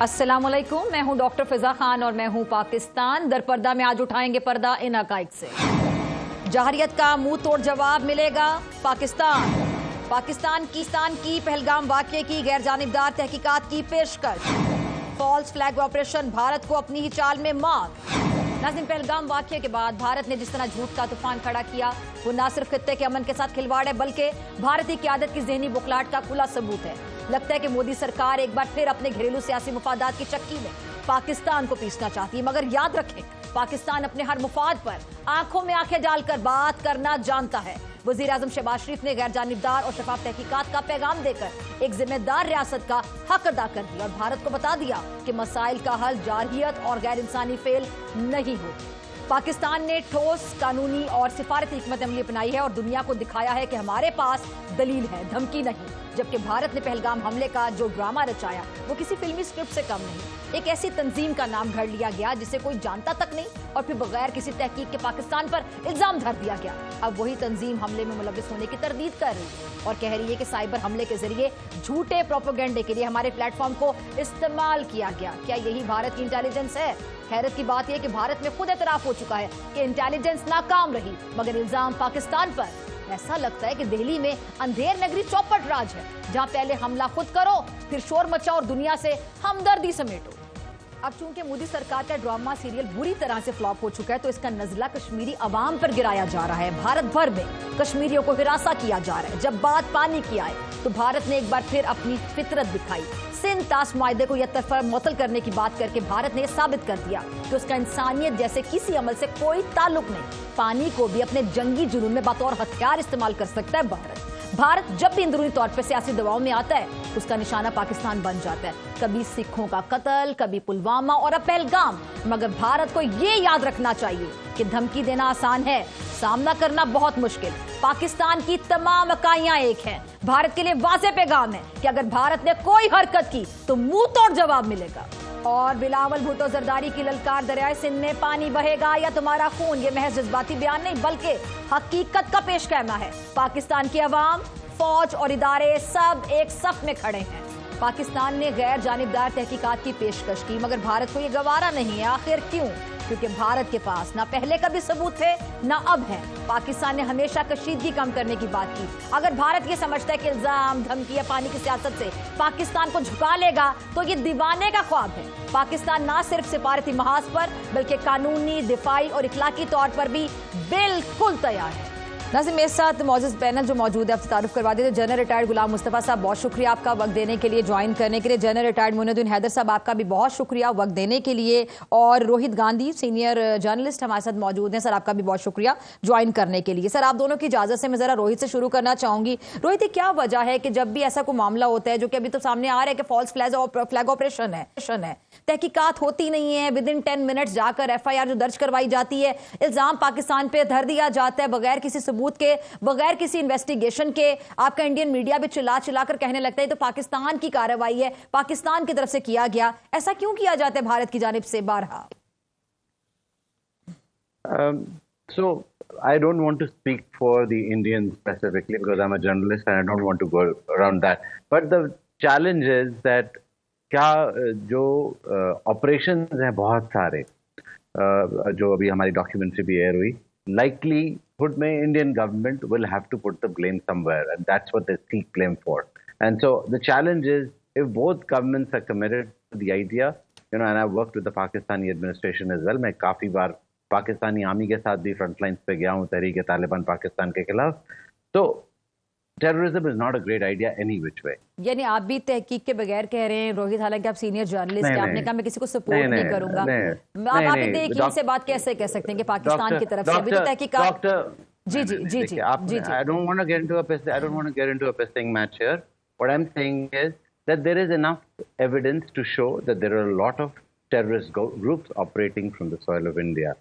अस्सलामुअलैकुम, मैं हूं डॉक्टर फिजा खान और मैं हूं पाकिस्तान दरपर्दा में। आज उठाएंगे पर्दा इन हकाइक से। जहरियत का मुंह तोड़ जवाब मिलेगा पाकिस्तान की पहलगाम वाकये की गैर जानिबदार तहकीकात की पेशकश। फॉल्स फ्लैग ऑपरेशन भारत को अपनी ही चाल में मात। नाज़रीन, पहलगाम वाकये के बाद भारत ने जिस तरह झूठ का तूफान खड़ा किया वो न सिर्फ खित्ते के अमन के साथ खिलवाड़ है बल्कि भारतीय क़यादत की ज़हनी बुखलाहट का खुला सबूत है। लगता है कि मोदी सरकार एक बार फिर अपने घरेलू सियासी मुफादात की चक्की में पाकिस्तान को पीसना चाहती है। मगर याद रखें, पाकिस्तान अपने हर मुफाद पर आंखों में आंखें डालकर बात करना जानता है। वजीर आजम शहबाज शरीफ ने गैर जानिबदार और शफाफ तहकीकात का पैगाम देकर एक जिम्मेदार रियासत का हक अदा कर दिया और भारत को बता दिया कि मसाइल का हल जारहियत और गैर इंसानी फेल नहीं हो। पाकिस्तान ने ठोस कानूनी और सिफारती हिकमत अमली अपनाई है और दुनिया को दिखाया है कि हमारे पास दलील है, धमकी नहीं। जबकि भारत ने पहलगाम हमले का जो ड्रामा रचाया वो किसी फिल्मी स्क्रिप्ट से कम नहीं। एक ऐसी तंजीम का नाम घर लिया गया जिसे कोई जानता तक नहीं और फिर बगैर किसी तहकीक के पाकिस्तान पर इल्जाम धर दिया गया। अब वही तंजीम हमले में मुलविस होने की तरदीद कर रही है और कह रही है कि साइबर हमले के जरिए झूठे प्रोपेगेंडे के लिए हमारे प्लेटफॉर्म को इस्तेमाल किया गया। क्या यही भारत की इंटेलिजेंस है? हैरत की बात यह कि भारत में खुद एतराफ हो चुका है कि इंटेलिजेंस नाकाम रही, मगर इल्जाम पाकिस्तान पर। ऐसा लगता है कि दिल्ली में अंधेर नगरी चौपट राज है, जहां पहले हमला खुद करो फिर शोर मचाओ और दुनिया से हमदर्दी समेटो। अब चूंकि मोदी सरकार का ड्रामा सीरियल बुरी तरह से फ्लॉप हो चुका है तो इसका नजला कश्मीरी अवाम पर गिराया जा रहा है। भारत भर में कश्मीरियों को हिरासा किया जा रहा है। जब बात पानी की आए तो भारत ने एक बार फिर अपनी फितरत दिखाई। सिंध ताश मुआहदे को यकतरफा मुअत्तल करने की बात करके भारत ने यह साबित कर दिया कि उसका इंसानियत जैसे किसी अमल से कोई ताल्लुक नहीं। पानी को भी अपने जंगी जुनून में बतौर हथियार इस्तेमाल कर सकता है भारत जब भी अंदरूनी तौर पर सियासी दबाव में आता है उसका निशाना पाकिस्तान बन जाता है। कभी सिखों का कत्ल, कभी पुलवामा और अब पहलगाम। मगर भारत को ये याद रखना चाहिए कि धमकी देना आसान है, सामना करना बहुत मुश्किल। पाकिस्तान की तमाम इकाइयां एक हैं। भारत के लिए वाज़ेह पैगाम है कि अगर भारत ने कोई हरकत की तो मुंह तोड़ जवाब मिलेगा। और बिलावल भुट्टो जरदारी की ललकार, दरियाए सिंध में पानी बहेगा या तुम्हारा खून, ये महज जज्बाती बयान नहीं बल्कि हकीकत का पेश कहना है। पाकिस्तान की अवाम, फौज और इदारे सब एक सफ में खड़े हैं। पाकिस्तान ने गैर जानिबदार तहकीकात की पेशकश की मगर भारत को यह गवारा नहीं है। आखिर क्यों? क्योंकि भारत के पास ना पहले कभी सबूत थे ना अब है। पाकिस्तान ने हमेशा कशीदगी कम करने की बात की। अगर भारत ये समझता है कि इल्जाम, धमकी या पानी की सियासत से पाकिस्तान को झुका लेगा तो ये दीवाने का ख्वाब है। पाकिस्तान ना सिर्फ सिफारती महाज पर बल्कि कानूनी, दिफाई और इखलाकी तौर पर भी बिल्कुल तैयार है। नाज़रीन, मेरे साथ मौजूद पैनल जो मौजूद है आपसे तारुफ करवा देते। जनरल रिटायर्ड गुलाम मुस्तफ़ा साहब, बहुत शुक्रिया आपका वक्त देने के लिए, ज्वाइन करने के लिए। जनरल रिटायर्ड मुइनुद्दीन हैदर साहब, आपका भी बहुत शुक्रिया वक्त देने के लिए। और रोहित गांधी, सीनियर जर्नलिस्ट हमारे साथ मौजूद हैं। सर, आपका भी बहुत शुक्रिया ज्वाइन करने के लिए। सर, आप दोनों की इजाज़त से मैं ज़रा रोहित से शुरू करना चाहूँगी। रोहित, क्या वजह है कि जब भी ऐसा कोई मामला होता है जो कि अभी तो सामने आ रहा है कि फॉल्स फ्लैग ऑपरेशन है, तहकीकात होती नहीं है, विद इन 10 मिनट्स जाकर FIR जो दर्ज करवाई जाती है, इल्जाम पाकिस्तान पे धर दिया जाता है बगैर किसी सबूत के, बगैर किसी इन्वेस्टिगेशन के। आपका इंडियन मीडिया भी चिल्ला कर कहने लगता है तो पाकिस्तान की कार्रवाई है, पाकिस्तान की तरफ से किया गया। ऐसा क्यों किया जाता है भारत की जानिब से बारहा? So I don't want to speak for the Indians specifically because I'm a journalist and I don't want to go around that. But the challenge is that क्या जो ऑपरेशन हैं बहुत सारे जो अभी हमारी डॉक्यूमेंट्री भी एयर हुई, likelihood में Indian government will have to put the blame somewhere and that's what they seek blame for. And so the challenge is if both governments are committed to the idea, and I've worked with the Pakistani administration as well. मैं काफी बार Pakistani army के साथ भी front lines पे गया हूँ तहरीक तालिबान पाकिस्तान के खिलाफ। तो terrorism is not a great idea any which way. यानी आप भी तहकीक के बगैर कह रहे हैं रोहित, हालांकि आप सीनियर जर्नलिस्ट हैं, आपने कहा मैं किसी को सपोर्ट नहीं करूंगा। आप यकीन से बात कैसे कह सकते हैं कि पाकिस्तान की तरफ से अभी तो तहकीकात? जी। I don't want to get into a pissing match here. What I'm saying is that there is enough evidence to show that there are a lot of terrorist groups operating from the soil of India.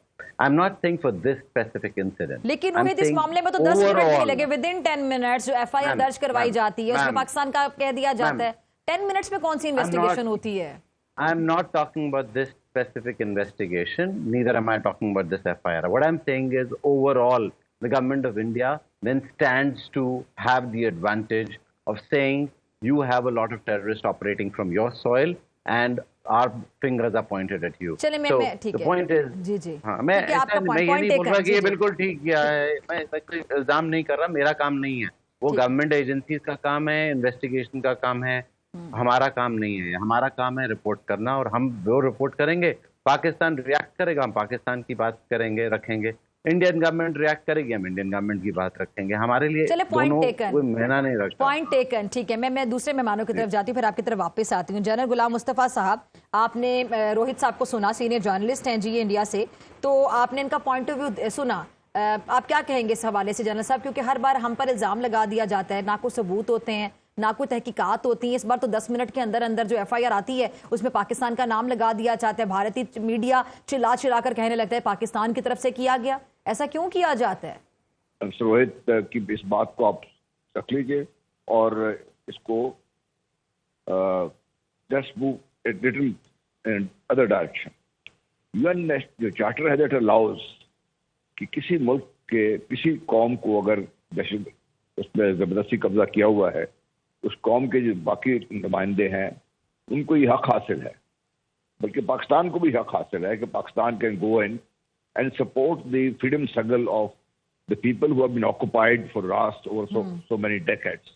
I'm not saying for this specific incident. लेकिन रोहित, इस मामले में तो 10 minute नहीं लगे, with in 10 minutes जो FIR दर्ज करवाई जाती है उसमें पाकिस्तान का कह दिया जाता है। 10 मिनट्स में कौन सी इन्वेस्टिगेशन होती है? I'm not talking about this specific investigation. Neither am I talking about this FIR. What I'm saying is overall, the government of India then stands to have the advantage of saying you have a lot of terrorists operating from your soil and our fingers are pointed at you. चलिए So मैं ठीक the है point is, जी जी हाँ, मैं ठीक है, आपका मैं ये पॉइंट नहीं बोल रहा कि ये टेकन बिल्कुल ठीक किया है, मैं कोई इल्जाम नहीं कर रहा, मेरा काम नहीं है वो, ठीक। गवर्नमेंट एजेंसीज का काम है, इन्वेस्टिगेशन का काम है, हमारा काम नहीं है। हमारा काम है रिपोर्ट करना, और हम वो रिपोर्ट करेंगे। पाकिस्तान रिएक्ट करेगा, हम पाकिस्तान की बात करेंगे, रखेंगे। इंडियन गवर्नमेंट रिएक्ट करेगी, हम इंडियन गवर्नमेंट की बात रखेंगे। हमारे लिए चले पॉइंट दोनों टेकन, कोई महीना नहीं रखता। पॉइंट टेकन, ठीक है। मैं दूसरे मेहमानों की तरफ जाती हूँ, फिर आपकी तरफ वापस आती हूँ। जनरल गुलाम मुस्तफा साहब, आपने रोहित साहब को सुना, सीनियर जर्नलिस्ट हैं जी इंडिया से, तो आपने इनका पॉइंट ऑफ व्यू सुना। आप क्या कहेंगे इस हवाले से जनरल साहब, क्योंकि हर बार हम पर इल्जाम लगा दिया जाता है, ना कोई सबूत होते हैं, ना कोई तहकीकात होती है। इस बार तो 10 मिनट के अंदर अंदर जो FIR आती है उसमें पाकिस्तान का नाम लगा दिया जाता है। भारतीय मीडिया चिल्ला चिल्ला कर कहने लगता है पाकिस्तान की तरफ से किया गया। ऐसा क्यों किया जाता है? रोहित की इस बात को आप रख लीजिए और इसको just move a little in other direction. UN जो चार्टर है that allows कि किसी मुल्क के किसी कौम को अगर उसमें जबरदस्ती कब्जा किया हुआ है, उस कौम के जो बाकी नुमाइंदे हैं उनको ये हक हासिल है, बल्कि पाकिस्तान को भी हक हासिल है कि Pakistan can go in and support the freedom struggle of the people who have been occupied for last over so many decades.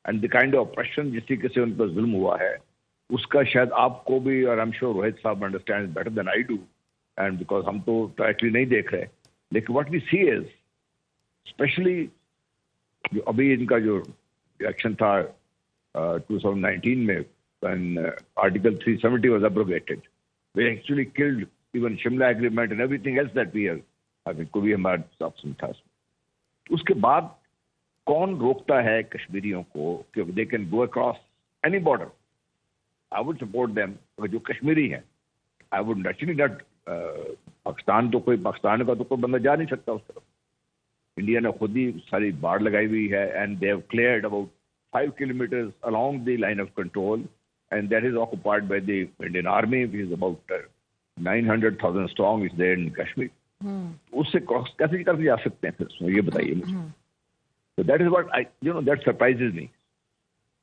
And the kind of oppression जिस तरीके से उन पर जुल्म हुआ है, उसका शायद आपको भी, और I am sure Rohit sahab understand better than I do, and because हम तो डायरेक्टली नहीं देख रहे, लेकिन what we see is specially जो अभी इनका जो रिएक्शन था 2019 में when Article 370 was abrogated, we actually killed even Shimla Agreement and everything else that we have, I mean, कोई भी हमारे साथ था। उसके बाद कौन रोकता है कश्मीरियों को कि they can go across any border? I would support them, जो कश्मीरी हैं। I would naturally not Pakistan का तो कोई बंदा जा नहीं सकता उस तरफ। इंडिया ने खुद ही सारी बाड़ लगाई हुई है, and they have cleared about 5 kilometers along the line of control, and that is occupied by the Indian Army, which is about 900,000 strong, is there in Kashmir. उससे क्रॉस कैसे करके जा सकते हैं फिर, ये बताइए मुझे। So that is what that surprises me.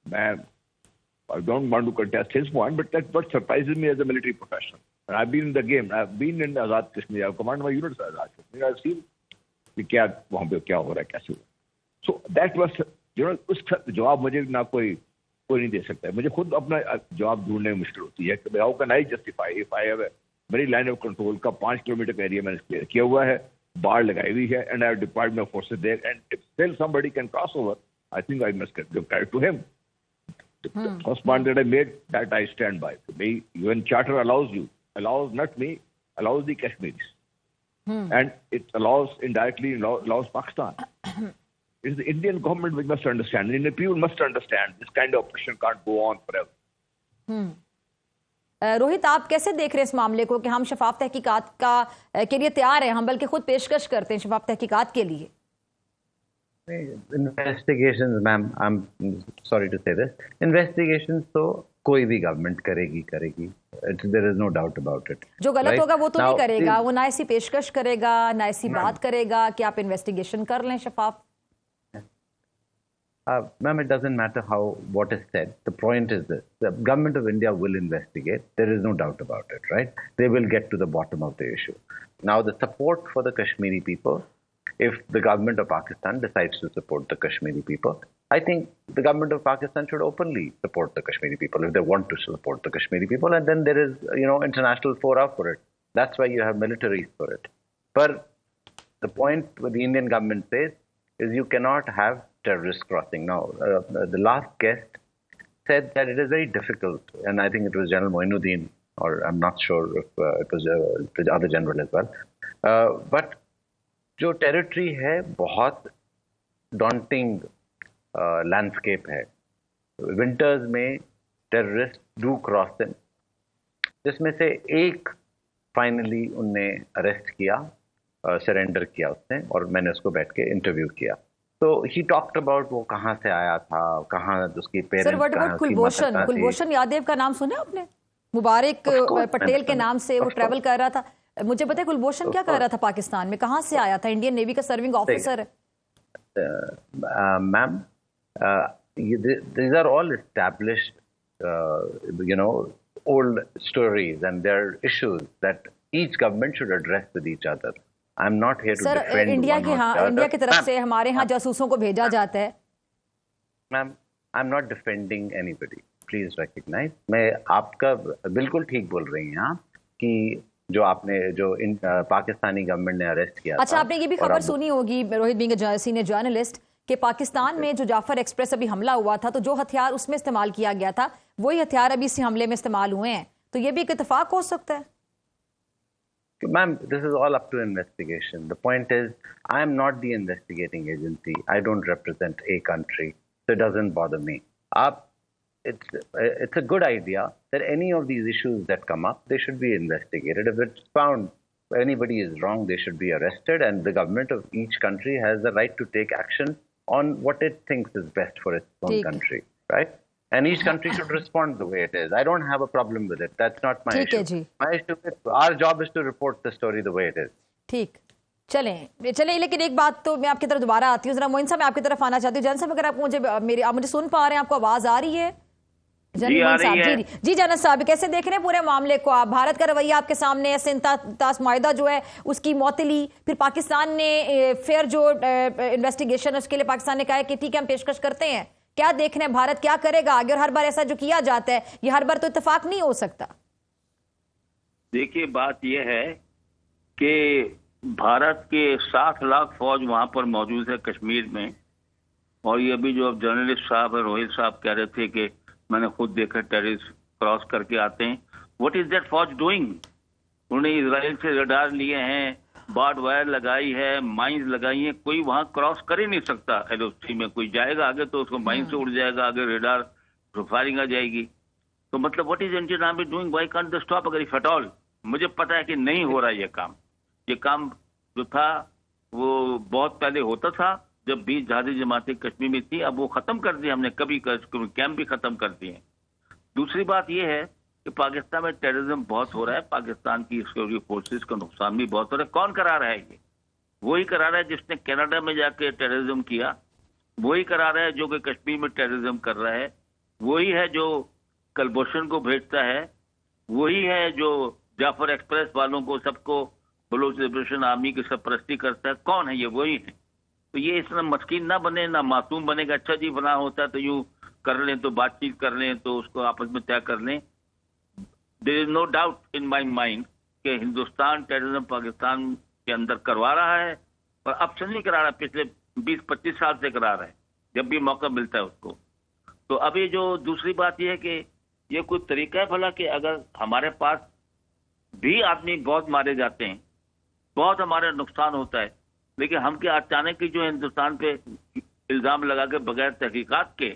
I don't want to contest his point, but that's what surprises me as a military professional. And I've been in the game. I've been in Azad Kashmir. I've commanded my units at Azad Kashmir. I've seen कि क्या वहाँ पे क्या हो रहा है, कैसे हो। So that was उसका जवाब मुझे ना कोई नहीं दे सकता है। मुझे खुद अपना जवाब ढूंढने में मुश्किल होती है कि how can I justify if I have मेरी लाइन ऑफ कंट्रोल का 5 किलोमीटर का एरिया मैंने क्लियर किया हुआ है, बाढ़ लगाई हुई है, and I have deployed my forces there, and if still somebody can cross over, I think I must give credit to him. The first point that I made, that I stand by. The UN Charter allows not me, allows the Kashmiris. And it allows indirectly, allows Pakistan. It's the Indian government which must understand. Indian people must understand this kind of oppression can't go on forever. Rohit, आप कैसे देख रहे हैं इस मामले को कि हम शफाफ तहकीकात के लिए तैयार हैं, हम बल्कि खुद पेशकश करते हैं शफाफ तहकीकात के लिए? Investigations, ma'am, I'm sorry to say this, investigations तो कोई भी गवर्नमेंट करेगी, there is no doubt about it. जो गलत होगा वो तो नहीं करेगा, वो ना ऐसी पेशकश करेगा, ना ऐसी बात करेगा कि आप इन्वेस्टिगेशन कर लें शफाफ। Ma'am, it doesn't matter what is said. The point is this: the government of India will investigate. There is no doubt about it, right? They will get to the bottom of the issue. Now, the support for the Kashmiri people, if the government of Pakistan decides to support the Kashmiri people, I think the government of Pakistan should openly support the Kashmiri people if they want to support the Kashmiri people, and then there is, international fora for it. That's why you have militaries for it. But the point what the Indian government says is you cannot have terrorist crossing. Now, the last guest said that it is very difficult, and I think it was General Moinuddin, or I'm not sure if it was the other general as well. But जो territory है बहुत daunting landscape है. Winters में terrorist do cross them, जिसमें से एक finally उनने arrest किया, सरेंडर किया उसने, और मैंने उसको बैठ के इंटरव्यू किया. तो ही टॉक्ड अबाउट वो कहाँ से आया था, कहाँ उसकी पेरेंट्स कहाँ, कुलभूषण यादव का नाम सुना आपने? मुबारक पटेल के नाम से वो ट्रैवल कर रहा था. मुझे पता है कुलभूषण क्या कर रहा था पाकिस्तान में, कहाँ से आया था? इंडियन नेवी का सर्विंग ऑफिसर है. Ma'am, these are all established old stories and there are issues that each government should address with each other. I'm not here to sir defend India one के or the other. India की तरफ से हमारे यहाँ जासूसों को भेजा जाता है. Ma'am, I'm not defending anybody. Please recognize. मैं आपका बिल्कुल ठीक बोल रही हैं आप कि जो आपने जो पाकिस्तानी गवर्नमेंट ने अरेस्ट किया अच्छा, था, आपने ये भी खबर सुनी होगी, Rohit being a senior journalist, कि पाकिस्तान में जो जाफर एक्सप्रेस अभी हमला हुआ था तो जो हथियार उसमें इस्तेमाल किया गया था वही हथियार अभी इस हमले में इस्तेमाल हुए हैं, तो ये भी एक इत्तेफाक हो सकता है. Ma'am, this is all up to investigation. The point is, I am not the investigating agency. I don't represent a country, so it doesn't bother me. It's a good idea that any of these issues that come up, they should be investigated. If it's found anybody is wrong, they should be arrested, and the government of each country has the right to take action on what it thinks is best for its own country, right? And each country should respond the way it is. I don't have a problem with it. That's not my issue. My issue is, our job is to report the story the way it is. ठीक, चलें, लेकिन एक बात तो मैं आपकी तरफ दोबारा आती हूँ. जरा मोइन साहब, मैं आपकी तरफ आना चाहती हूँ. जैन साहब, अगर आप मुझे सुन पा रहे हैं, आपको आवाज आ रही है? जी जानत साहब, कैसे देख रहे हैं पूरे मामले को आप? भारत का रवैया आपके सामने है, सिंतास मुआहिदा जो है उसकी मौतली, फिर पाकिस्तान ने फेयर जो इन्वेस्टिगेशन है उसके लिए पाकिस्तान ने कहा है कि ठीक है हम पेशकश करते हैं. क्या देख रहे हैं, भारत क्या करेगा आगे? और हर बार ऐसा जो किया जाता है, ये हर बार तो इत्तेफाक नहीं हो सकता. देखिए, बात यह है कि भारत के 60 लाख फौज वहां पर मौजूद है कश्मीर में, और ये भी जो अब जर्नलिस्ट साहब है, रोहित साहब कह रहे थे कि मैंने खुद देखा टेररिस्ट क्रॉस करके आते हैं. व्हाट इज दैट फौज डूइंग? उन्होंने इजराइल से रडार लिए हैं, बार्ड वायर लगाई है, माइंस लगाई हैं. कोई वहां क्रॉस कर ही नहीं सकता. LOC में कोई जाएगा आगे तो उसको माइन से उड़ जाएगा, आगे रेडार फायरिंग आ जाएगी. तो मतलब what is Indian army doing? Why can't they stop? अगर इफ एट ऑल, मुझे पता है कि नहीं हो रहा ये काम जो था वो बहुत पहले होता था जब 20 जहादी जमातें कश्मीर में थी. अब वो खत्म कर दिया हमने, कभी कैंप भी खत्म कर दिए. दूसरी बात यह है कि पाकिस्तान में टेररिज्म बहुत हो रहा है, पाकिस्तान की सिक्योरिटी फोर्सेस का नुकसान भी बहुत हो रहा है. कौन करा रहा है ये? वही करा रहा है जिसने कनाडा में जाके टेररिज्म किया, वही करा रहा है जो कि कश्मीर में टेररिज्म कर रहा है, वही है जो कुलभूषण को भेजता है, वही है जो जाफर एक्सप्रेस वालों को सबको बलूच लिबरेशन आर्मी की सरपरस्ती करता है. कौन है ये? वही है. तो ये इतना मस्कीन ना बने, ना मासूम बनेगा. अच्छा जी बना होता है तो यूं कर लें, तो बातचीत कर लें, तो उसको आपस में तय कर लें. There is no doubt in my mind कि हिंदुस्तान टेररिज्म पाकिस्तान के अंदर करवा रहा है, और अब से नहीं करा रहा, पिछले 20-25 साल से करा रहा है, जब भी मौका मिलता है उसको. तो अभी जो दूसरी बात यह है कि ये कोई तरीका है भला कि अगर हमारे पास भी आदमी बहुत मारे जाते हैं, बहुत हमारा नुकसान होता है, लेकिन हम क्या अचानक ही जो हिंदुस्तान पे इल्जाम लगा के बगैर तहकीकात के,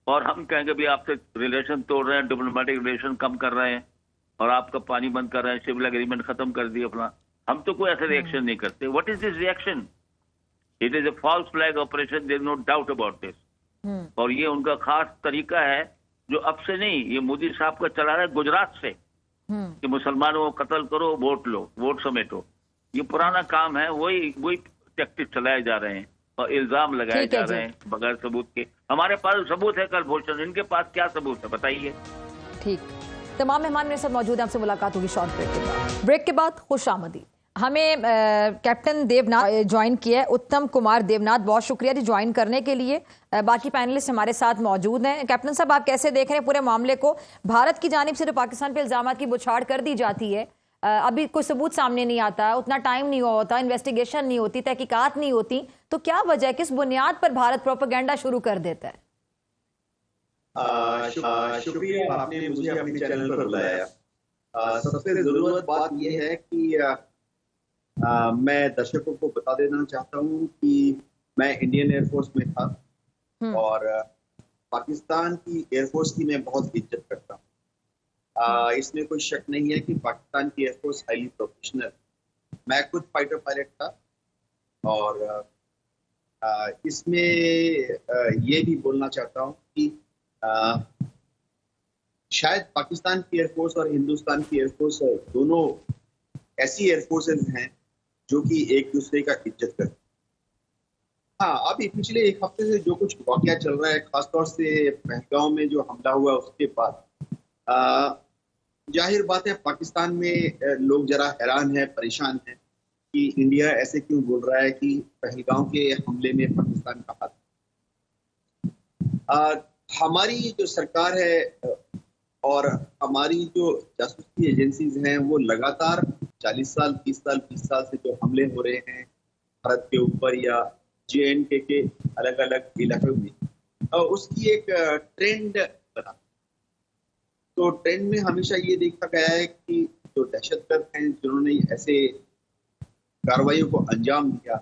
और हम कहेंगे भी आपसे रिलेशन तोड़ रहे हैं, डिप्लोमेटिक रिलेशन कम कर रहे हैं, और आपका पानी बंद कर रहे हैं, सिविल एग्रीमेंट खत्म कर दिए अपना, हम तो कोई ऐसा रिएक्शन नहीं करते. What is this reaction? It is a false flag operation, there is no doubt about this. और ये उनका खास तरीका है जो अब से नहीं, ये मोदी साहब का चला रहा है गुजरात से, कि मुसलमानों को कत्ल करो, वोट लो, वोट समेटो. ये पुराना काम है, वही टैक्टिक चलाए जा रहे हैं और इल्जाम लगाए जा रहे हैं बगैर सबूत के. हमारे पास सबूत है कुलभूषण, इनके पास क्या सबूत है बताइए? ठीक, तमाम मेहमान मेरे साथ मौजूद हैं. आपसे मुलाकात होगी शॉर्ट ब्रेक के बाद. ब्रेक के बाद खुश आमदी. हमें कैप्टन देवनाथ ज्वाइन किया है, उत्तम कुमार देवनाथ. बहुत शुक्रिया जी ज्वाइन करने के लिए. बाकी पैनलिस्ट हमारे साथ मौजूद हैं. कैप्टन साहब, आप कैसे देख रहे हैं पूरे मामले को? भारत की जानिब से जो पाकिस्तान पे इल्जाम की बुछाड़ कर दी जाती है, अभी कोई सबूत सामने नहीं आता, उतना टाइम नहीं होता, इन्वेस्टिगेशन नहीं होती, तहकीकात नहीं होती, तो क्या वजह, किस बुनियाद पर भारत प्रोपेगेंडा शुरू कर देता है? शुक्रिया, आपने मुझे अपने चैनल पर बुलाया. सबसे जरूरत बात यह है कि मैं दर्शकों को बता देना चाहता हूँ कि मैं इंडियन एयरफोर्स में था, और पाकिस्तान की एयरफोर्स की मैं बहुत इज्जत करता हूँ. इसमें कोई शक नहीं है कि पाकिस्तान की एयरफोर्स हाईली प्रोफेशनल. मैं खुद फाइटर पायलट था, और इसमें ये भी बोलना चाहता हूँ कि शायद पाकिस्तान की एयरफोर्स और हिंदुस्तान की एयरफोर्स दोनों ऐसी एयरफोर्सेज हैं जो कि एक दूसरे का इज्जत करते हैं. हाँ, अभी पिछले एक हफ्ते से जो कुछ वाकया चल रहा है, खासतौर से पहलगांव में जो हमला हुआ उसके बाद जाहिर बात है पाकिस्तान में लोग जरा हैरान है, परेशान है कि इंडिया ऐसे क्यों बोल रहा है कि पहलगाम के हमले में पाकिस्तान का हाथ। हमारी जो सरकार है और हमारी जो जासूसी एजेंसीज हैं वो लगातार 40 साल, 30 साल, 20 साल से जो हमले हो रहे हैं भारत के ऊपर या JNK के अलग अलग इलाकों में, उसकी एक ट्रेंड बना। तो ट्रेंड में हमेशा ये देखा गया है कि जो दहशतगर्द हैं जिन्होंने ऐसे कार्रवाइयों को अंजाम दिया,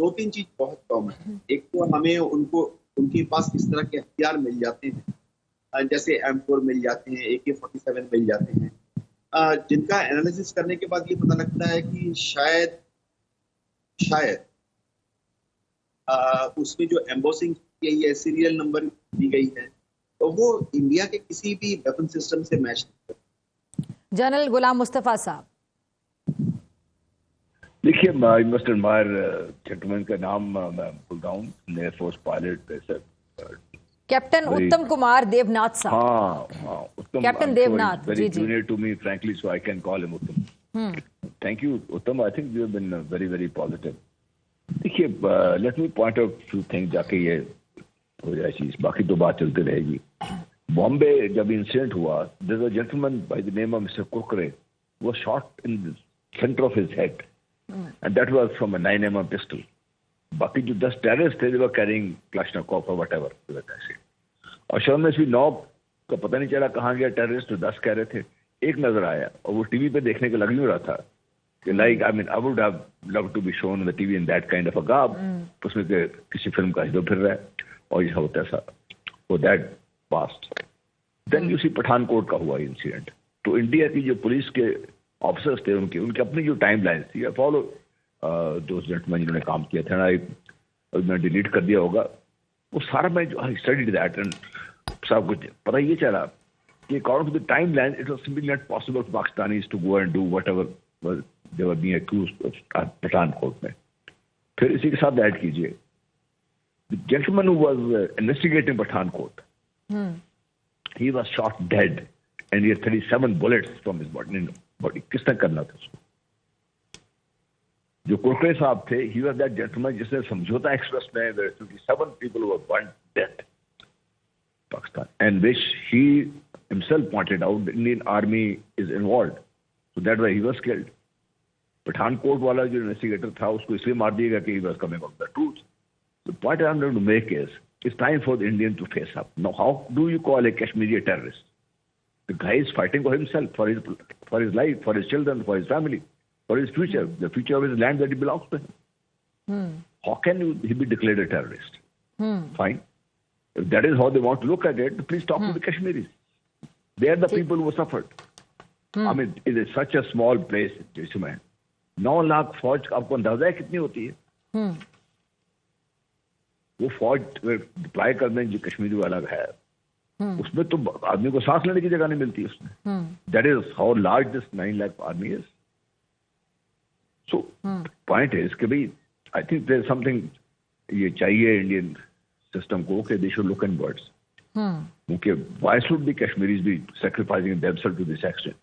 दो तीन चीज बहुत कॉमन है। एक तो हमें उनके पास इस तरह के हथियार मिल जाते हैं, जैसे M4 मिल जाते हैं, AK-47 मिल जाते हैं, जिनका एनालिसिस करने के बाद ये पता लगता है कि शायद उसमें जो एम्बोसिंग की गई है, सीरियल नंबर दी गई है, तो वो इंडिया के किसी भी वेपन सिस्टम से मैच नहीं करती। जनरल गुलाम मुस्तफा साहब, देखिए, आई मस्ट एडमायर जेंटलमैन का नाम मैं भूल रहा हूँ, एयरफोर्स पायलट कैप्टन उत्तम कुमार देवनाथ साहब। हाँ, उत्तम, कैप्टन देवनाथ, very जी। junior to me frankly, so I can call him Uttam. Thank you, Uttam. I think you have been very, very positive. देखिए, let me point out few things, जाके ये हो जाए चीज, बाकी तो बात चलती रहेगी। बॉम्बे जब इंसिडेंट हुआ, there's a gentleman by the name of Mr. Kurkure was shot in the center of his head, and that was from a 9mm pistol. बाकी जो 10 टेररिस्ट थे, they were carrying Kalashnikov or whatever, और शर्म से 9 का पता नहीं चला कहाँ गया टेररिस्ट, तो 10 कह रहे थे। एक नजर आया और वो टीवी पे देखने का लग नहीं रहा था कि like I mean I would have loved to be shown the TV in that kind of a गाब, उसमें किसी फिल्म का हीरो फिर रहा है और ये होता सा वो that past. Then you see Pathankot का हुआ इंसिडेंट, तो इंडिया की जो पुलिस के ऑफिसर्स थे उनके अपनी जो टाइम लाइन थी, फॉलो दो जेंटलमैन जिन्होंने काम किया था, मैंने डिलीट कर दिया होगा वो सारा, मैं जो आई स्टडीड दैट एंड सब कुछ पता ये चला कि according to the timeline it was simply not possible for Pakistanis to go and do whatever they were being accused Pathankot में। फिर इसी के साथ ऐड कीजिए the gentleman who was investigating Pathankot, he was shot dead and he had 37 bullets from his body. किसने करना था उसको? जो कुरकुरे साहब थे, ही वाज दैट जेंटलमैन जिसने समझौता एक्सप्रेस में 27 people were burnt dead Pakistan, and which he himself pointed out the Indian army is involved, so that way he was killed. Pathankot वाला जो इन्वेस्टिगेटर था उसको इसलिए मार दिया गया कि he was coming out the truth. The point I'm trying to make is it's time for the Indian to face up. Now, how do you call a Kashmiri a terrorist? The guy is fighting for himself, for his life, for his children, for his family, for his future, the future of his land that it belongs to him. How can he be declared a terrorist? Fine. If that is how they want to look at it, please talk to the Kashmiris. They are the people who suffered. I mean, it is such a small place, जिसमें 9 लाख फौज, आपको अंदाजा है कितनी होती है? वो फौज डिप्लॉय करने जो कश्मीरी वाला है, उसमें तो आदमी को सांस लेने की जगह नहीं मिलती उसमें। That is how large this 9 lakh army is. So, point is कि भाई, I think there is something ये चाहिए इंडियन सिस्टम को कि they should look inwards. क्योंकि why should the Kashmiris be sacrificing themselves to this extent?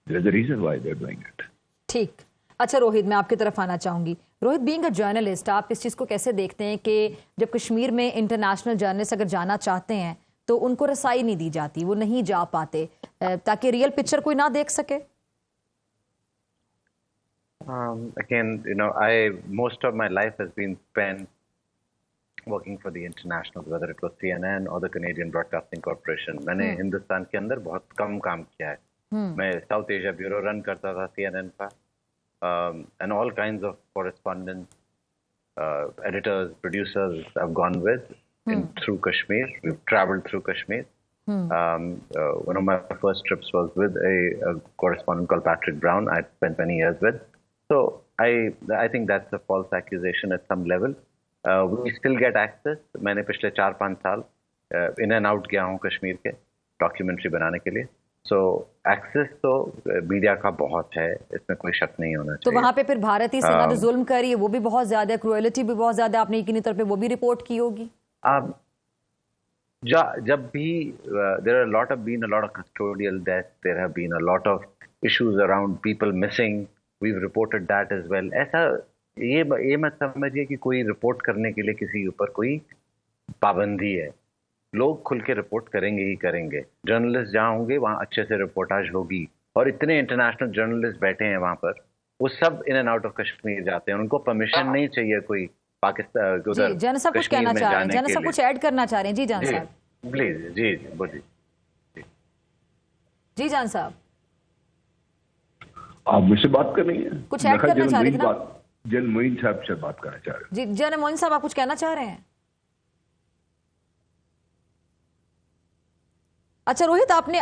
There is a reason why they are doing it. ठीक। अच्छा रोहित, मैं आपकी तरफ आना चाहूंगी। रोहित, बीइंग अ जर्नलिस्ट, आप इस चीज को कैसे देखते हैं कि जब कश्मीर में इंटरनेशनल जर्नलिस्ट अगर जाना चाहते हैं तो उनको रसाई नहीं दी जाती, वो नहीं जा पाते ताकि रियल पिक्चर कोई ना देख सके? Again, most of my life has been spent working for the internationals, whether it was CNN or the Canadian Broadcasting Corporation. मैंने हिंदुस्तान के अंदर बहुत कम काम किया है। मैं साउथ एशिया ब्यूरो रन करता था CNN का, and all kinds of correspondents, editors, producers I've gone with through Kashmir. We've traveled through Kashmir. One of my first trips was with a correspondent called Patrick Brown. I spent many years with. So I think that's a false accusation at some level. We still get access. मैंने पिछले 4-5 साल in and out गया हूँ कश्मीर के documentary बनाने के लिए। So access तो मीडिया का बहुत है, इसमें कोई शक नहीं होना चाहिए। तो वहाँ पे फिर भारतीय सेना जो जुल्म कर रही है वो भी बहुत ज्यादा है, क्रूएलिटी भी बहुत ज्यादा, आपने किन्हीं तरफ पे वो भी रिपोर्ट की होगी? जब भी there are been a lot of custodial deaths, there have been a lot of issues around people missing. We've reported that as well. ऐसा ये मत समझिए कि कोई रिपोर्ट करने के लिए किसी के ऊपर कोई पाबंदी है। लोग खुल के रिपोर्ट करेंगे ही करेंगे। जर्नलिस्ट जहाँ होंगे वहाँ अच्छे से रिपोर्टाज होगी, और इतने इंटरनेशनल जर्नलिस्ट बैठे हैं वहाँ पर, वो सब in and out of Kashmir जाते हैं। उनको परमिशन नहीं चाहिए कोई पाकिस्तान उधर। जन सब कुछ कहना चाह रहे हैं, जन सब कुछ ऐड करना चाह रहे हैं। जी जान साहब, प्लीज। जी बोलिए। जी जान साहब, आप मुझसे बात कर रही हैं? कुछ ऐड करना चाह रहे थे ना? जन मोइन साहब से बात करना चाह रहे हैं। जी जन मोइन साहब, आप कुछ कहना चाह रहे हैं? अच्छा रोहित, आपने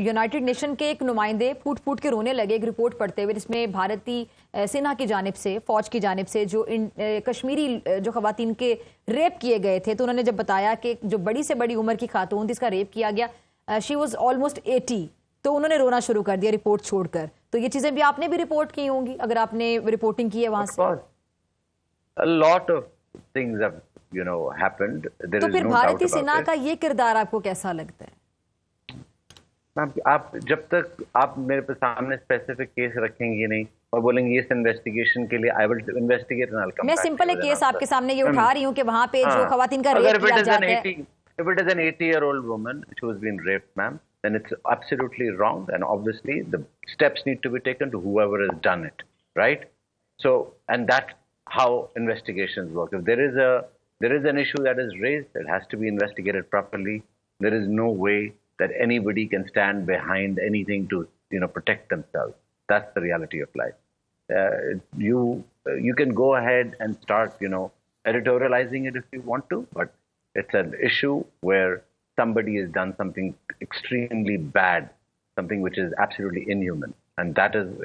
यूनाइटेड नेशन के एक नुमाइंदे फूट फूट के रोने लगे एक रिपोर्ट पढ़ते हुए, जिसमें भारतीय सेना की जानिब से, फौज की जानिब से जो कश्मीरी जो खवातीन के रेप किए गए थे, तो उन्होंने जब बताया कि जो बड़ी से बड़ी उम्र की खातून थी, इसका रेप किया गया, शी वॉज ऑलमोस्ट 80, तो उन्होंने रोना शुरू कर दिया रिपोर्ट छोड़कर। तो ये चीजें भी आपने भी रिपोर्ट की होंगी, अगर आपने रिपोर्टिंग की है वहां से। A lot of things have, happened. There तो is फिर no भारतीय doubt about सेना it. का ये किरदार आपको कैसा लगता है? आप जब तक आप मेरे सामने स्पेसिफिक केस रखेंगे नहीं और बोलेंगे इस इन्वेस्टिगेशन के लिए, I will investigate and I will come मैं बैक सिंपल एक केस आपके सामने ये उठा रही हूँ कि वहां पे जो खवातीन का रेप किया जाता है। If it is an 80-year-old woman who has been raped, ma'am, then it's absolutely wrong, and obviously the steps need to be taken to whoever has done it, right? So, and that's how investigations work. If there is an issue that is raised, it has to be investigated properly. There is no way that anybody can stand behind anything to, protect themselves. That's the reality of life. You can go ahead and start, editorializing it if you want to, but it's an issue where somebody has done something extremely bad, something which is absolutely inhuman, and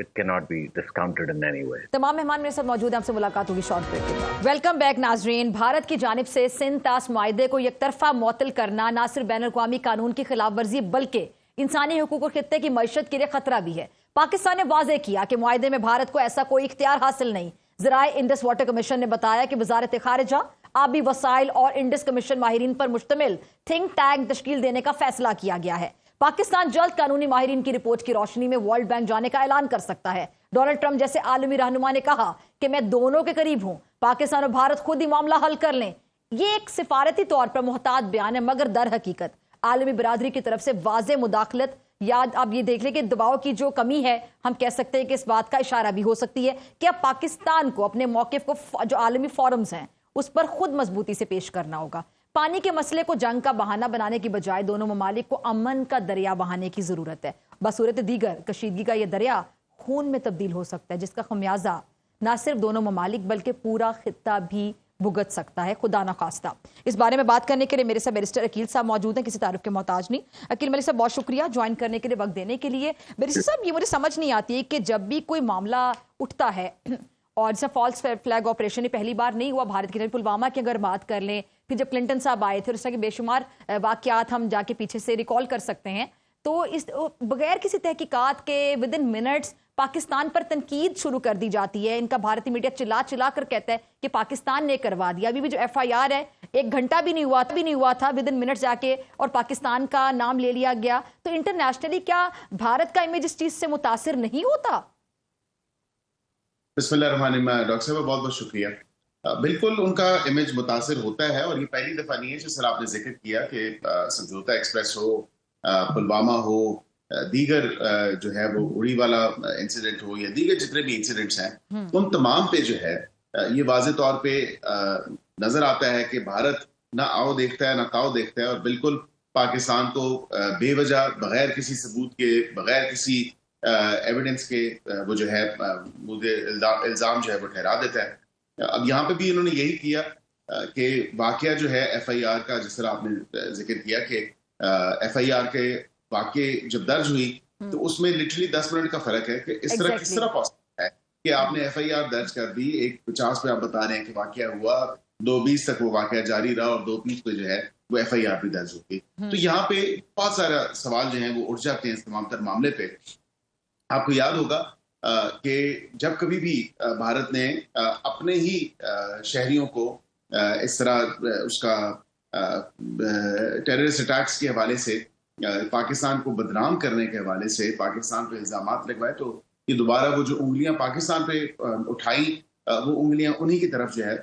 it cannot be discounted in any way. तमाम मेहमान मेरे साथ मौजूद हैं, आपसे मुलाकात होगी short break के बाद। वेलकम बैक नाजरीन। भारत की जानिब से सिंध तास मुआहदे को एकतरफा मुअत्तल करना न सिर्फ बैन अवी कानून की खिलाफ वर्जी बल्कि इंसानी हुकूक और खित्ते की मईशत के लिए खतरा भी है। पाकिस्तान ने वाज़ेह किया कि मुआहदे में भारत को ऐसा कोई इख्तियार हासिल नहीं। ज़राए इंडस वाटर कमीशन ने बताया कि वजारत खारिजा, आबी वसाइल और इंडस कमीशन माहिरीन पर मुश्तमिल थिंक टैंक तश्कील देने का फैसला किया गया है। पाकिस्तान जल्द कानूनी माहिरीन की रिपोर्ट की रोशनी में वर्ल्ड बैंक जाने का ऐलान कर सकता है। डोनाल्ड ट्रंप जैसे आलमी रहनुमा ने कहा कि मैं दोनों के करीब हूं, पाकिस्तान और भारत खुद ही मामला हल कर लें। ये एक सिफारती तौर पर मुहतात बयान है, मगर दर हकीकत आलमी बरादरी की तरफ से वाज़े मुदाखलत, याद आप ये देख लें कि दबाव की जो कमी है, हम कह सकते हैं कि इस बात का इशारा भी हो सकती है कि अब पाकिस्तान को अपने मौक़िफ़ को जो आलमी फोरम्स हैं उस पर खुद मजबूती से पेश करना होगा। पानी के मसले को जंग का बहाना बनाने की बजाय दोनों ममालिक को अमन का दरिया बहाने की जरूरत है। बसूरत दीगर कशीदगी का यह दरिया खून में तब्दील हो सकता है, जिसका खमियाजा न सिर्फ दोनों ममालिक बल्कि पूरा खित्ता भी भुगत सकता है, खुदा न खास्ता। इस बारे में बात करने के लिए मेरे साथ बैरिस्टर अकील साहब मौजूद हैं, किसी तारुफ के मोहताज नहीं। अकील मलिक साहब, बहुत शुक्रिया ज्वाइन करने के लिए, वक्त देने के लिए। बैरिस्टर साहब, ये मुझे समझ नहीं आती है कि जब भी कोई मामला उठता है, और जैसे फॉल्स फ्लैग ऑपरेशन ये पहली बार नहीं हुआ भारत की, पुलवामा की अगर बात कर लें, फिर जब क्लिंटन साहब आए थे, उस तरह के बेशुमार वाकयात हम जाके पीछे से रिकॉल कर सकते हैं। तो इस बगैर किसी तहकीकात के विद इन मिनट्स पाकिस्तान पर तनकीद शुरू कर दी जाती है। इनका भारतीय मीडिया चिल्ला कर कहता है कि पाकिस्तान ने करवा दिया। अभी भी जो FIR है, 1 घंटा भी नहीं हुआ था, विद इन मिनट्स जाके और पाकिस्तान का नाम ले लिया गया। तो इंटरनेशनली क्या भारत का इमेज इस चीज से मुतासिर नहीं होता? बिस्मिल्लाहिर्रहमानिर्रहीम। डॉक्टर साहब, बहुत बहुत शुक्रिया। बिल्कुल उनका इमेज मुतासिर होता है, और ये पहली दफा नहीं है। जैसे आपने जिक्र किया कि समझौता एक्सप्रेस हो, पुलवामा हो, दीगर जो है वो उड़ी वाला इंसिडेंट हो, या दीगर जितने भी इंसिडेंट्स हैं, उन तमाम पे जो है ये वाज़े तौर पे नजर आता है कि भारत ना आओ देखता है ना काओ देखता है, और बिल्कुल पाकिस्तान को बेवजह, बगैर किसी सबूत के, बगैर किसी एविडेंस के वो जो है मुझे इल्जाम जो है वो ठहरा देता है। अब यहाँ पे भी इन्होंने यही किया कि वाकया जो है FIR का, जिस तरह आपने जिक्र किया कि FIR के वाकये जब दर्ज हुई तो उसमें लिटरली 10 मिनट का फर्क है कि इस तरह किस तरह पॉसिबल है कि आपने FIR दर्ज कर दी, 1:50 पे आप बता रहे हैं कि वाकया हुआ, 2:20 तक वो वाकया जारी रहा, और 2:30 पे जो है वो FIR भी दर्ज हो गई। तो यहाँ पे बहुत सारा सवाल जो है वो उठ जाते हैं इस तमाम तर मामले पे। आपको याद होगा कि जब कभी भी भारत ने अपने ही शहरियों को इस तरह उसका टेररिस्ट अटैक्स के हवाले से, पाकिस्तान को बदनाम करने के हवाले से पाकिस्तान पे इल्जामात लगवाए, तो ये दोबारा वो जो उंगलियां पाकिस्तान पे उठाई, वो उंगलियां उन्हीं की तरफ जो है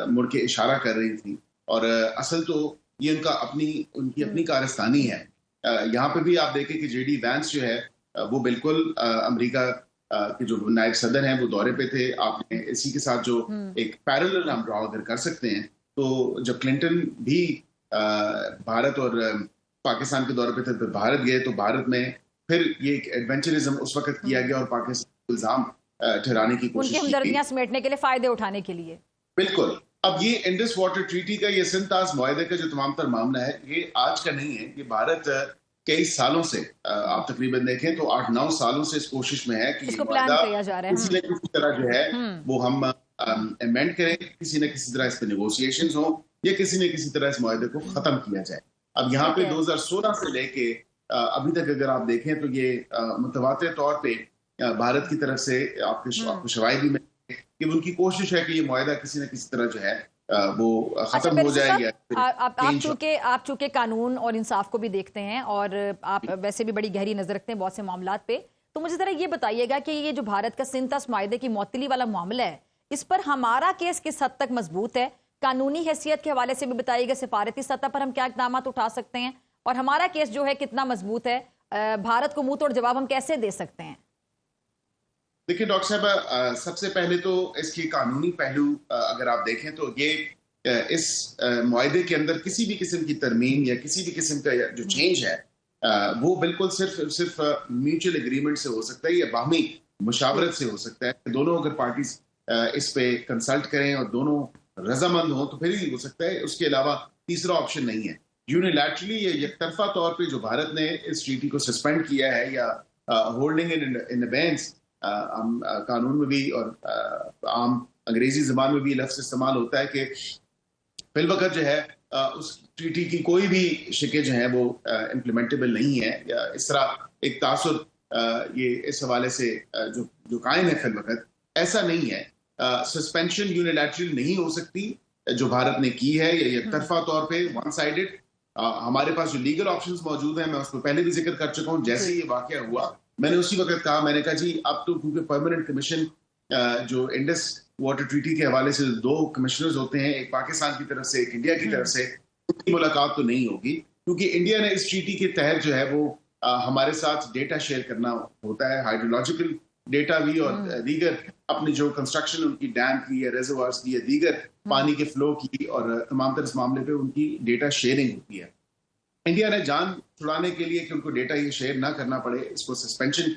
मुड़ के इशारा कर रही थी। और असल तो ये उनकी अपनी कारस्तानी है। यहाँ पे भी आप देखें कि जेडी वैंस जो है वो बिल्कुल अमेरिका के जो नायब सदर हैं वो दौरे पे थे। आपने इसी के साथ जो एक पैरेलल हम ड्रॉ अगर कर सकते हैं, तो जब क्लिंटन भी भारत और पाकिस्तान के दौरे पे थे तो भारत गए, तो भारत में फिर ये एक एडवेंचरिज्म उस वक्त किया गया और पाकिस्तान को इल्जाम ठहराने की कोशिश उनकी हमदर्दियां समेटने के लिए, फायदे उठाने के लिए। बिल्कुल। अब ये इंडस वाटर ट्रीटी का, ये सिंतास मुआहदे का जो तमाम तर मामला है, ये आज का नहीं है। ये भारत कई सालों से, आप तकरीबन देखें तो 8-9 सालों से इस कोशिश में है कि इसको प्लान किया जा रहा है, किसी न किसी तरह जो है वो हम अमेंड करें, किसी न किसी तरह इस पे नेगोशिएशंस हो, या किसी न किसी तरह इस मुआहदे को खत्म किया जाए। अब यहाँ पे 2016 से लेके अभी तक अगर आप देखें तो ये मुतवातिर तौर पे भारत की तरफ से आपको शवाहिद भी मिले कि उनकी कोशिश है कि ये मुआहदा किसी न किसी तरह जो है वो खत्म हो जाए। आप चूंकि कानून और इंसाफ को भी देखते हैं और आप वैसे भी बड़ी गहरी नजर रखते हैं बहुत से मामलात पे, तो मुझे जरा ये बताइएगा कि ये जो भारत का सिंतास मुआहदे की मौतली वाला मामला है, इस पर हमारा केस किस हद तक मजबूत है? कानूनी हैसियत के हवाले से भी बताइएगा, सिफारती सतह पर हम क्या इकदाम उठा सकते हैं, और हमारा केस जो है कितना मजबूत है? भारत को मुंह तोड़ जवाब हम कैसे दे सकते हैं? देखिए डॉक्टर साहब, सबसे पहले तो इसकी कानूनी पहलू अगर आप देखें तो ये इस मुआहदे के अंदर किसी भी किस्म की तरमीम या किसी भी किस्म का जो चेंज है वो बिल्कुल सिर्फ म्यूचुअल एग्रीमेंट से हो सकता है या बाहमी मुशावरत से हो सकता है। दोनों अगर पार्टीज इस पे कंसल्ट करें और दोनों रजामंद हों तो फिर ही हो सकता है। उसके अलावा तीसरा ऑप्शन नहीं है। यूनिलैटरली या एकतरफा तौर पे जो भारत ने इस ट्रीटी को सस्पेंड किया है या होल्डिंग इन अबेंस, कानून में भी और आम अंग्रेजी जबान में भी लफ्ज इस्तेमाल होता है कि फिलवकत जो है उस ट्रीटी की कोई भी शिकें जो है वो इम्प्लीमेंटेबल नहीं है, या इस तरह एक तासुर ये इस हवाले से जो कायम है फिलवकत, ऐसा नहीं है। सस्पेंशन यूनिलैटरल नहीं हो सकती जो भारत ने की है, या एकतरफा तौर पे वन साइडेड। हमारे पास जो लीगल ऑप्शंस मौजूद हैं, मैं उसको पहले भी जिक्र कर चुका हूँ। जैसे ये वाकया हुआ मैंने उसी वक्त कहा, मैंने कहा जी अब तो क्योंकि परमानेंट कमीशन जो इंडस वाटर ट्रीटी के हवाले से 2 कमिश्नर्स होते हैं, एक पाकिस्तान की तरफ से एक इंडिया की तरफ से, उनकी मुलाकात तो नहीं होगी, क्योंकि इंडिया ने इस ट्रीटी के तहत जो है वो हमारे साथ डेटा शेयर करना होता है, हाइड्रोलॉजिकल डेटा भी और दीगर अपनी जो कंस्ट्रक्शन उनकी डैम की या रिजर्वायर्स की या दीगर पानी के फ्लो की और तमाम तरह इस मामले पे उनकी डेटा शेयरिंग होती है। इंडिया ने जान छुड़ाने के लिए कि उनको डेटा ये शेयर ना करना पड़े, इसको सस्पेंशन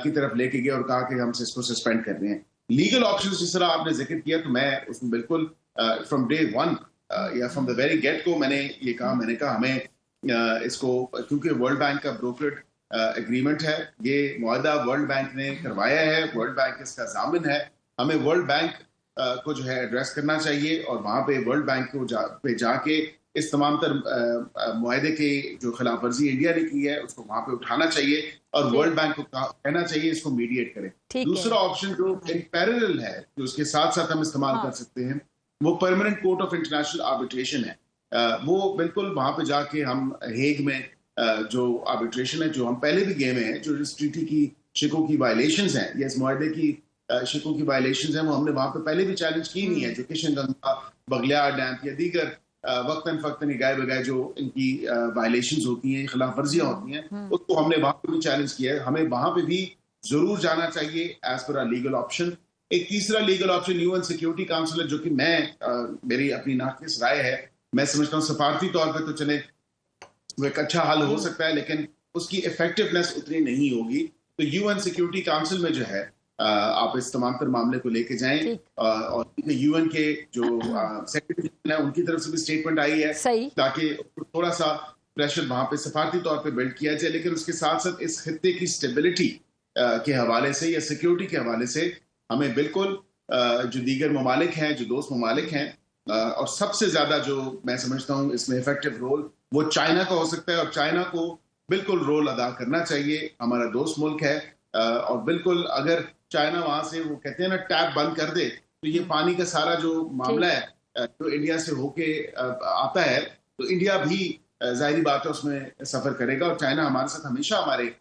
की तरफ लेके गए और कहा कि हमसे इसको सस्पेंड कर रहे हैं। लीगल ऑप्शंस जिस तरह आपने जिक्र किया, तो मैं उसमें बिल्कुल फ्रॉम डे वन या फ्रॉम द वेरी गेट को मैंने ये कहा, मैंने कहा हमें इसको, क्योंकि वर्ल्ड बैंक का ब्रोकर्ड एग्रीमेंट है, ये मुआहदा वर्ल्ड बैंक ने करवाया है, वर्ल्ड बैंक इसका जामिन है, हमें वर्ल्ड बैंक को जो है एड्रेस करना चाहिए और वहां पे वर्ल्ड बैंक को जाके इस तमाम तर मुआहदे की जो खिलाफ वर्जी इंडिया ने की है उसको वहां पे उठाना चाहिए और वर्ल्ड बैंक को कहना चाहिए इसको मीडिएट करे। दूसरा ऑप्शन जो इन पैरेलल है, जो उसके साथ साथ हम इस्तेमाल कर सकते हैं, वो permanent court of international arbitration है। वो बिल्कुल वहां पे जाके हम हेग में जो आर्बिट्रेशन है, जो हम पहले भी गए हैं, जो इस ट्रीटी की शिकों की वायलेशंस हैं या इस मुआहदे की शिकों की वायलेशंस हैं, वो हमने वहां पे पहले भी चैलेंज की नहीं है। जो किशनगंगा, बगलियार डैम या दीगर वक्तन फक्तन गाय बगाए जो इनकी वायलेशंस होती हैं, खिलाफ वर्जियां होती हैं, उसको हमने वहां पे भी चैलेंज किया है। हमें वहां पे भी जरूर जाना चाहिए एज पर लीगल ऑप्शन। एक तीसरा legal option UN security council है, जो कि मेरी अपनी नाकिस राय है, मैं समझता हूँ सफारती तौर पर तो चले वो एक अच्छा हल हो सकता है, लेकिन उसकी इफेक्टिवनेस उतनी नहीं होगी। तो यूएन सिक्योरिटी काउंसिल में जो है आप इस तमाम तर मामले को लेके जाएं और यूएन के जो सेक्रेटरी है उनकी तरफ से भी स्टेटमेंट आई है, ताकि थोड़ा सा प्रेशर वहां पे सफारती तौर पे बिल्ड किया जाए। लेकिन उसके साथ साथ इस खित्ते की स्टेबिलिटी के हवाले से या सिक्योरिटी के हवाले से हमें बिल्कुल जो दीगर ममालिक हैं, जो दोस्त ममालिक हैं, और सबसे ज्यादा जो मैं समझता हूँ इसमें इफेक्टिव रोल वो चाइना का हो सकता है, और चाइना को बिल्कुल रोल अदा करना चाहिए। हमारा दोस्त मुल्क है, और बिल्कुल अगर चाइना वहां से वो कहते हैं ना टैप बंद कर दे, तो ये पानी का सारा जो मामला है जो इंडिया से होके आता है तो इंडिया भी जाहिर बात है उसमें सफर करेगा, और चाइना हमारे साथ हमेशा हमारे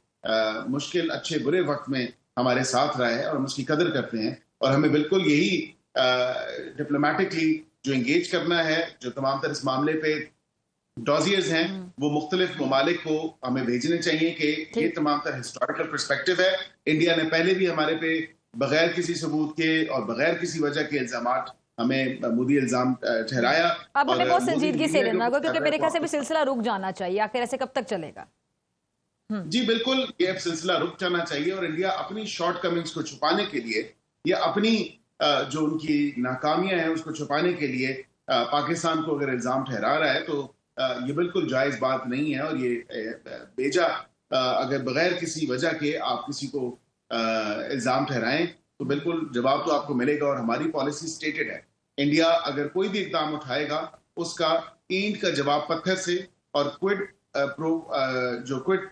मुश्किल अच्छे बुरे वक्त में हमारे साथ रहा है और हम उसकी कदर करते हैं। और हमें बिल्कुल यही डिप्लोमेटिकली जो एंगेज करना है, जो तमाम तरह इस मामले पे डॉजियर्स हैं वो मुख्तलिफ ममालिक को हमें भेजने चाहिए कि ये तमाम तरह हिस्टोरिकल पर्सपेक्टिव है। इंडिया ने पहले भी हमारे पे बगैर किसी सबूत के और बगैर किसी वजह के इल्जामात हमें मोदी इल्जाम ठहराया। अब हमें बहुत संजीदगी से लेना होगा, क्योंकि मेरे ख्याल से भी सिलसिला रुक जाना चाहिए। आखिर ऐसे कब तक चलेगा? जी बिल्कुल, ये अब सिलसिला रुक जाना चाहिए और इंडिया अपनी शॉर्टकमिंग्स को छुपाने के लिए या अपनी जो उनकी नाकामियां हैं उसको छुपाने के लिए पाकिस्तान को अगर इल्जाम ठहरा रहा है तो ये बिल्कुल जायज बात नहीं है। और ये बेजा अगर बगैर किसी वजह के आप किसी को इल्जाम ठहराएं तो बिल्कुल जवाब तो आपको मिलेगा। और हमारी पॉलिसी स्टेटेड है, इंडिया अगर कोई भी इकदाम उठाएगा उसका ईंट का जवाब पत्थर से, और क्विड जो क्विड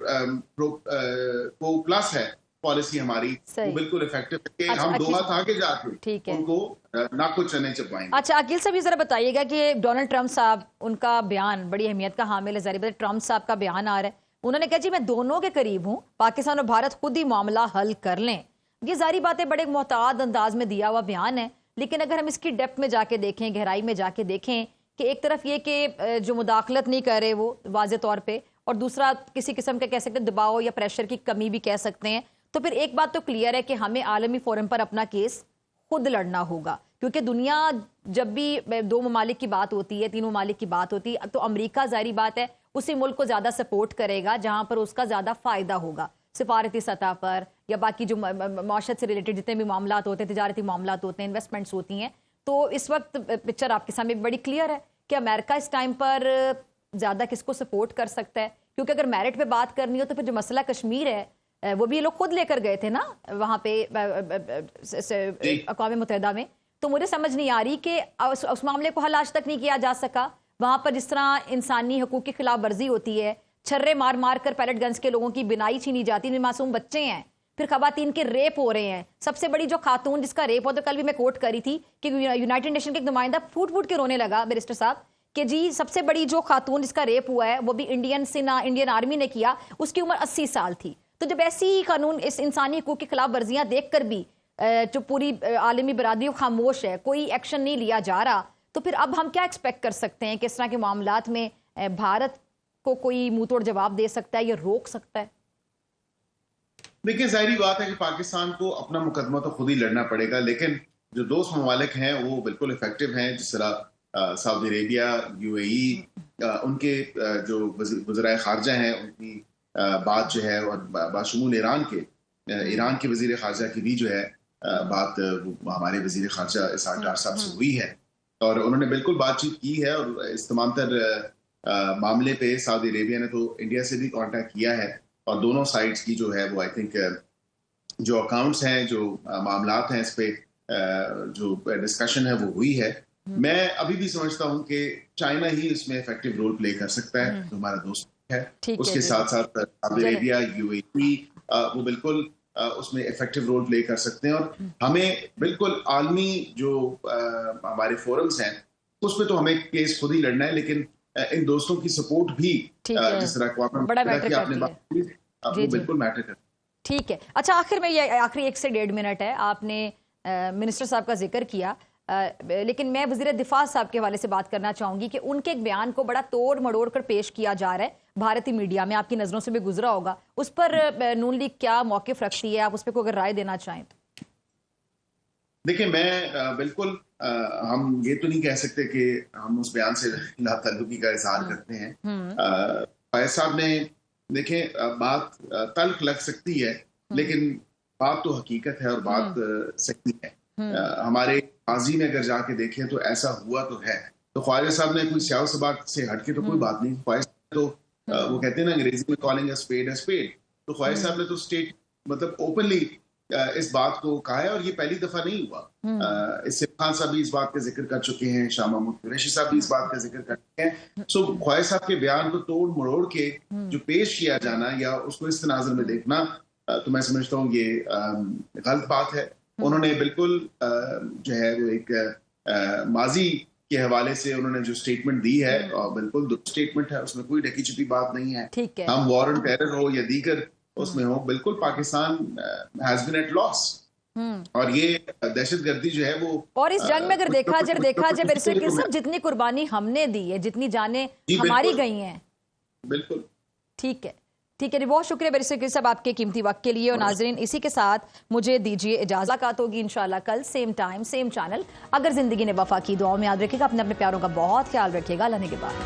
प्रो प्लस है पॉलिसी हमारी, वो बिल्कुल इफेक्टिव है। अच्छा, हम दो हाथ आगे जाके उनको नाक को चने चबाएंगे। अच्छा अकील साहब, ये जरा बताइएगा कि डोनाल्ड ट्रंप साहब, उनका बयान बड़ी अहमियत का हामिल है। जरिए ट्रंप साहब का बयान आ रहा है, उन्होंने कहा जी मैं दोनों के करीब हूँ, पाकिस्तान और भारत खुद ही मामला हल कर लें। ये सारी बातें बड़े मोहतात अंदाज में दिया हुआ बयान है, लेकिन अगर हम इसकी डेप्थ में जाके देखें, गहराई में जाके देखें कि एक तरफ ये कि जो मुदाखलत नहीं कर रहे वो वाज़े तौर पे, और दूसरा किसी किस्म का कह सकते हैं दबाव या प्रेशर की कमी भी कह सकते हैं, तो फिर एक बात तो क्लियर है कि हमें आलमी फोरम पर अपना केस खुद लड़ना होगा। क्योंकि दुनिया जब भी दो ममालिक की बात होती है, तीन ममालिक की बात होती है, तो अमेरिका जारी बात है उसी मुल्क को ज़्यादा सपोर्ट करेगा जहां पर उसका ज़्यादा फ़ायदा होगा, सिफारती सतह पर या बाकी जो माशत से रिलेटेड जितने भी मामला होते हैं, तिजारती मामला होते हैं, इन्वेस्टमेंट्स होती हैं। तो इस वक्त पिक्चर आपके सामने बड़ी क्लियर है कि अमेरिका इस टाइम पर ज़्यादा किसको सपोर्ट कर सकता है। क्योंकि अगर मेरिट पे बात करनी हो तो फिर जो मसला कश्मीर है वो भी ये लोग खुद लेकर गए थे ना वहाँ पे अक़वाम मुत्तहिदा में। तो मुझे समझ नहीं आ रही कि उस मामले को हल आज तक नहीं किया जा सका। वहाँ पर जिस तरह इंसानी हकूक़ की खिलाफ वर्जी होती है, छर्रे मार मार कर पैलेट गन्स के लोगों की बिनाई छीनी जाती है, मासूम बच्चे हैं, फिर खवातीन के रेप हो रहे हैं। सबसे बड़ी जो खातून जिसका रेप हो, तो कल भी मैं कोट करी थी कि यूनाइटेड नेशन के एक नुमाइंदा फूट फूट के रोने लगा बैरिस्टर साहब कि जी सबसे बड़ी जो खातून जिसका रेप हुआ है वो भी इंडियन आर्मी ने किया, उसकी उम्र 80 साल थी। तो जब ऐसी ही कानून इस इंसानी हकूक़ की खिलाफ वर्जियां देख कर भी जो पूरी आलमी बरादरी खामोश है, कोई एक्शन नहीं लिया जा रहा, तो फिर अब हम क्या एक्सपेक्ट कर सकते हैं कि इस तरह के मामलात में भारत को कोई मुंह तोड़ जवाब दे सकता है या रोक सकता है? देखिए जाहिर बात है कि पाकिस्तान को अपना मुकदमा तो खुद ही लड़ना पड़ेगा, लेकिन जो दोस्त ममालिक हैं वो बिल्कुल इफेक्टिव हैं। जिस तरह सऊदी अरेबिया, यूएई, उनके जो वज़ीर ख़ारजा हैं उनकी बात जो है, और बाशमूल ईरान के वज़ीर ख़ारजा की भी जो है बात हमारे वज़ीर ख़ारजा इसहाक़ डार साहब से हुई है और उन्होंने बिल्कुल बातचीत की है। और इस तमाम तर मामले पे सऊदी अरेबिया ने तो इंडिया से भी कांटेक्ट किया है और दोनों साइड्स की जो है वो आई थिंक जो अकाउंट्स हैं, जो मामलात हैं, इस पे जो डिस्कशन है वो हुई है। मैं अभी भी समझता हूँ कि चाइना ही इसमें इफेक्टिव रोल प्ले कर सकता है, जो हमारा दोस्त है। उसके साथ साथ सऊदी अरेबिया, यूएई वो बिल्कुल उसमें इफेक्टिव रोल प्ले कर सकते हैं। और हमें बिल्कुल आलमी जो हमारे फोरम्स हैं उस पर तो हमें केस खुद ही लड़ना है, लेकिन इन दोस्तों की सपोर्ट भी जिस तरह को आपने बात की वो बिल्कुल मैटर करती है। ठीक है। अच्छा आखिर में ये आखिरी 1 से 1.5 मिनट है, आपने मिनिस्टर साहब का जिक्र किया, लेकिन मैं वज़ीर दिफा साहब के हवाले से बात करना चाहूंगी कि उनके एक बयान को बड़ा तोड़ मड़ोड़ कर पेश किया जा रहा है भारतीय मीडिया में, आपकी नजरों से भी गुजरा होगा, उस पर नून लीग क्या मौक़िफ़ रखती है, आप उस पर कोई अगर राय देना चाहें तो? देखिए मैं बिल्कुल हम ये तो नहीं कह सकते कि हम उस बयान से लाताल्लुकी का इज़हार करते हैं। फैज साहब ने देखें बात तल्ख लग सकती है, लेकिन बात तो हकीकत है और बात सही है। हमारे माजी में अगर जाके देखें तो ऐसा हुआ तो है। तो ख्वाजा साहब ने कोई स्याह सबाक से हटके तो कोई बात नहीं, ख्वाजा तो वो कहते हैं ना अंग्रेजी में कॉलिंग अ स्पेड, तो ख्वाजा साहब ने तो स्टेट मतलब ओपनली इस बात को कहा है और ये पहली दफा नहीं हुआ। इससे खान साहब भी इस बात का जिक्र कर चुके हैं, शाह महमूद कुरैशी साहब भी इस बात का जिक्र कर चुके हैं। सो ख्वाजा साहब के बयान को तोड़ मरोड़ के जो पेश किया जाना या उसको इस तनाज़ुर में देखना, तो मैं समझता हूँ ये गलत बात है। उन्होंने बिल्कुल जो है वो एक माजी के हवाले से उन्होंने जो स्टेटमेंट दी है, और बिल्कुल दुरुस्त स्टेटमेंट है, उसमें कोई ढकी छुपी बात नहीं है। ठीक है। हम वॉर ऑन टेरर हो या दीगर उसमें हो, बिल्कुल Pakistan has been at loss, और ये दहशतगर्दी जो है वो, और इस जंग में अगर देखा जाए बैरिस्टर गिल साहब, जितनी कुर्बानी हमने दी है, जितनी जानें हमारी गई हैं, बिल्कुल ठीक है। बहुत शुक्रिया बैरिस्टर गिल साहब आपके कीमती वक्त के लिए। और नाजरीन, इसी के साथ मुझे दीजिए इजाजत। मुलाकात होगी इंशाल्लाह कल, सेम टाइम सेम चैनल। अगर जिंदगी ने वफा की, दुआओं में याद रखिएगा, अपने प्यारों का बहुत ख्याल रखिएगा। अल्लाह ने के बाद।